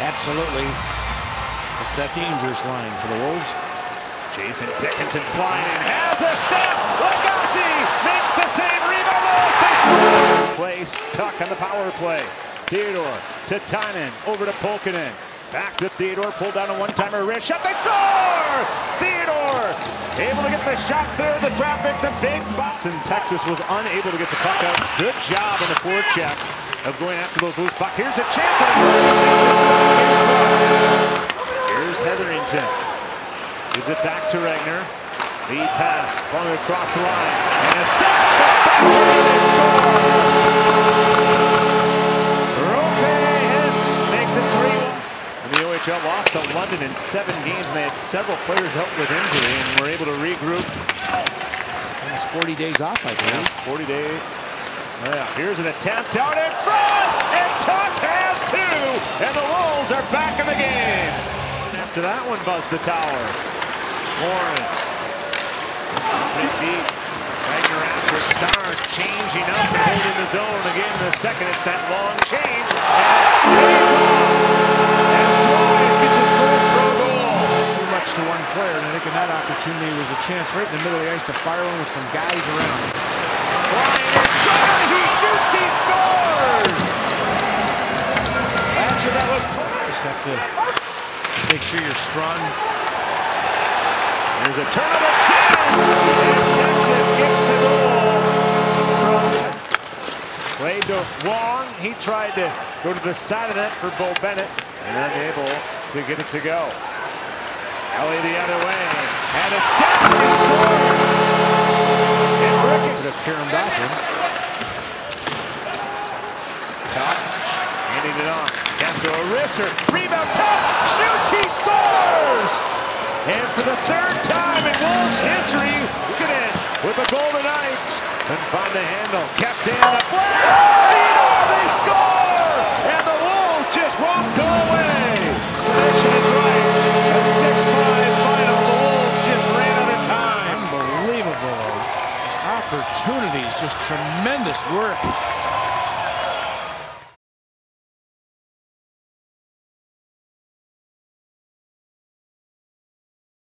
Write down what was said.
Absolutely. It's that dangerous line for the Wolves. Jason Dickinson flying in, has a step. Lagasse makes the save. Rebound. They score. Place Tuch on the power play. Theodore to Tynan, over to Pulkkinen. Back to Theodore, pulled down a one-timer wrist shot. They score! Theodore able to get the shot through the traffic. The big box in Texas was unable to get the puck out. Good job on the forecheck of going after those loose puck. Here's a chance. Here's Hetherington. Gives it back to Regner. Lead pass, going across the line. And a step back. They score! Rope hits, makes it 3-1. And the OHL lost to London in 7 games, and they had several players out with injury and were able to regroup. Almost 40 days off, I believe. Yeah, 40 days. Yeah, here's an attempt out in front, and Tuch has 2, and the Wolves are back in the game. After that one buzzed the tower. Warren. Big beat. Regner after it. Stars changing up and holding the zone again in the second. It's that long change. And it pays off as Dries gets his first pro goal. Too much to one player, and I think in that opportunity was a chance right in the middle of the ice to fire one with some guys around. Flying inside, he shoots, he scores! Actually, that was... Just have to make sure you're strong. There's a turnover chance, and Texas gets the goal from played to Wong. He tried to go to the side of that for Bo Bennett, and unable to get it to go. Ellie the other way, and a step, he scores! And Ricketts should have caromed off him. Tuch handing it off. After a wrister, rebound, Tuch shoots, he scores! And for the 3rd time in Wolves history, look at it, with a goal tonight. Couldn't find the handle, kept in, a blast, Theodore, they score! And the Wolves just won't go away. Prediction is right, a 6-5 final, the Wolves just ran out of time. Unbelievable opportunities, just tremendous work.